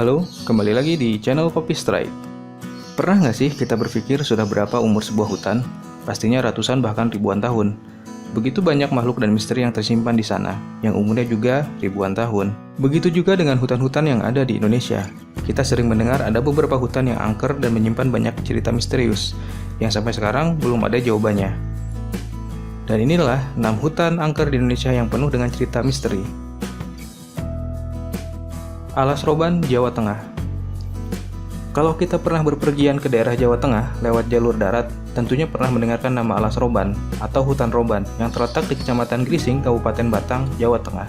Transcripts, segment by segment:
Halo, kembali lagi di channel Kopi Strike. Pernah nggak sih kita berpikir sudah berapa umur sebuah hutan? Pastinya ratusan bahkan ribuan tahun. Begitu banyak makhluk dan misteri yang tersimpan di sana, yang umurnya juga ribuan tahun. Begitu juga dengan hutan-hutan yang ada di Indonesia. Kita sering mendengar ada beberapa hutan yang angker dan menyimpan banyak cerita misterius, yang sampai sekarang belum ada jawabannya. Dan inilah 6 hutan angker di Indonesia yang penuh dengan cerita misteri. Alas Roban, Jawa Tengah. Kalau kita pernah berpergian ke daerah Jawa Tengah lewat jalur darat, tentunya pernah mendengarkan nama Alas Roban atau Hutan Roban yang terletak di Kecamatan Grising, Kabupaten Batang, Jawa Tengah.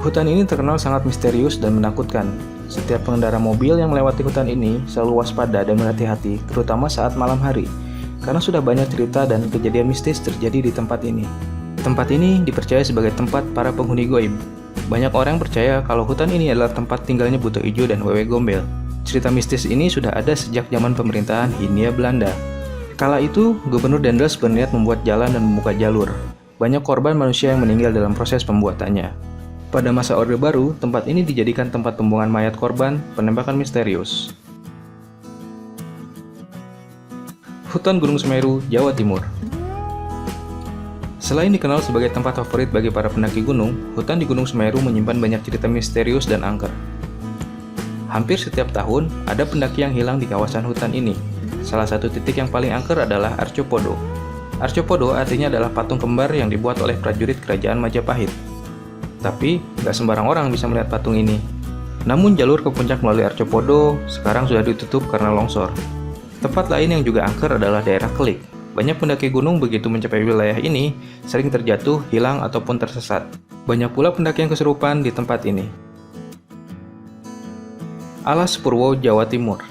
Hutan ini terkenal sangat misterius dan menakutkan. Setiap pengendara mobil yang melewati hutan ini selalu waspada dan berhati-hati, terutama saat malam hari, karena sudah banyak cerita dan kejadian mistis terjadi di tempat ini. Tempat ini dipercaya sebagai tempat para penghuni goib. Banyak orang percaya kalau hutan ini adalah tempat tinggalnya Buto Ijo dan Wewe Gombel. Cerita mistis ini sudah ada sejak zaman pemerintahan Hindia Belanda. Kala itu, Gubernur Dendels berniat membuat jalan dan membuka jalur. Banyak korban manusia yang meninggal dalam proses pembuatannya. Pada masa Orde Baru, tempat ini dijadikan tempat pembuangan mayat korban penembakan misterius. Hutan Gunung Semeru, Jawa Timur. Selain dikenal sebagai tempat favorit bagi para pendaki gunung, hutan di Gunung Semeru menyimpan banyak cerita misterius dan angker. Hampir setiap tahun, ada pendaki yang hilang di kawasan hutan ini. Salah satu titik yang paling angker adalah Arcopodo. Arcopodo artinya adalah patung kembar yang dibuat oleh prajurit kerajaan Majapahit. Tapi, nggak sembarang orang bisa melihat patung ini. Namun jalur ke puncak melalui Arcopodo sekarang sudah ditutup karena longsor. Tempat lain yang juga angker adalah daerah Kelik. Banyak pendaki gunung begitu mencapai wilayah ini, sering terjatuh, hilang, ataupun tersesat. Banyak pula pendaki yang kesurupan di tempat ini. Alas Purwo, Jawa Timur.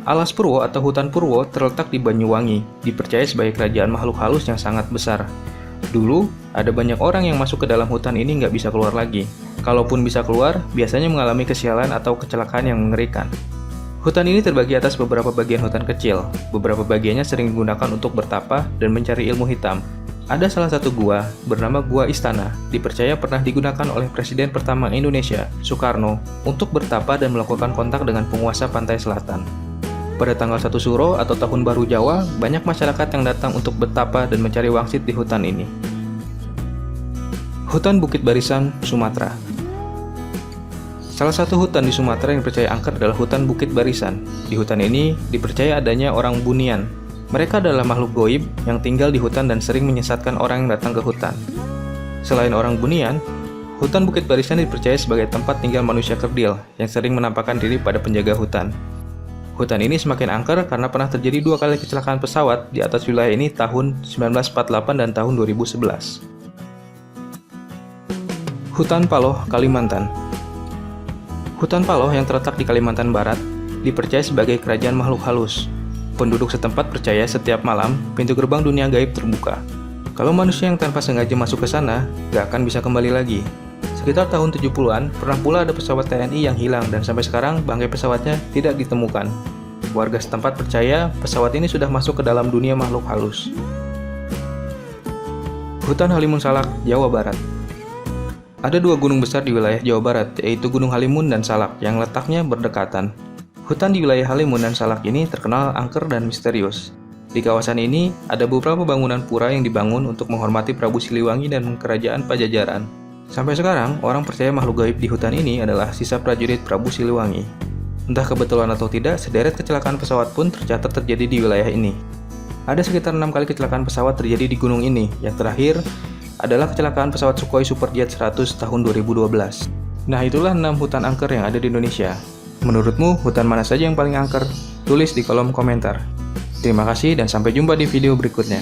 Alas Purwo atau Hutan Purwo terletak di Banyuwangi, dipercaya sebagai kerajaan makhluk halus yang sangat besar. Dulu, ada banyak orang yang masuk ke dalam hutan ini nggak bisa keluar lagi. Kalaupun bisa keluar, biasanya mengalami kesialan atau kecelakaan yang mengerikan. Hutan ini terbagi atas beberapa bagian hutan kecil. Beberapa bagiannya sering digunakan untuk bertapa dan mencari ilmu hitam. Ada salah satu gua bernama Gua Istana, dipercaya pernah digunakan oleh Presiden pertama Indonesia, Soekarno, untuk bertapa dan melakukan kontak dengan penguasa pantai selatan. Pada tanggal 1 Suro atau Tahun Baru Jawa, banyak masyarakat yang datang untuk bertapa dan mencari wangsit di hutan ini. Hutan Bukit Barisan, Sumatera. Salah satu hutan di Sumatera yang dipercaya angker adalah hutan Bukit Barisan. Di hutan ini dipercaya adanya orang Bunian. Mereka adalah makhluk goib yang tinggal di hutan dan sering menyesatkan orang yang datang ke hutan. Selain orang Bunian, hutan Bukit Barisan dipercaya sebagai tempat tinggal manusia kerdil yang sering menampakkan diri pada penjaga hutan. Hutan ini semakin angker karena pernah terjadi 2 kali kecelakaan pesawat di atas wilayah ini tahun 1948 dan tahun 2011. Hutan Paloh, Kalimantan. Hutan Paloh yang terletak di Kalimantan Barat dipercaya sebagai kerajaan makhluk halus. Penduduk setempat percaya setiap malam pintu gerbang dunia gaib terbuka. Kalau manusia yang tanpa sengaja masuk ke sana, gak akan bisa kembali lagi. Sekitar tahun 70-an, pernah pula ada pesawat TNI yang hilang dan sampai sekarang bangkai pesawatnya tidak ditemukan. Warga setempat percaya pesawat ini sudah masuk ke dalam dunia makhluk halus. Hutan Halimun Salak, Jawa Barat. Ada 2 gunung besar di wilayah Jawa Barat, yaitu Gunung Halimun dan Salak, yang letaknya berdekatan. Hutan di wilayah Halimun dan Salak ini terkenal angker dan misterius. Di kawasan ini, ada beberapa bangunan pura yang dibangun untuk menghormati Prabu Siliwangi dan Kerajaan Pajajaran. Sampai sekarang, orang percaya makhluk gaib di hutan ini adalah sisa prajurit Prabu Siliwangi. Entah kebetulan atau tidak, sederet kecelakaan pesawat pun tercatat terjadi di wilayah ini. Ada sekitar 6 kali kecelakaan pesawat terjadi di gunung ini, yang terakhir adalah kecelakaan pesawat Sukhoi Superjet 100 tahun 2012. Nah, itulah 6 hutan angker yang ada di Indonesia. Menurutmu, hutan mana saja yang paling angker? Tulis di kolom komentar. Terima kasih dan sampai jumpa di video berikutnya.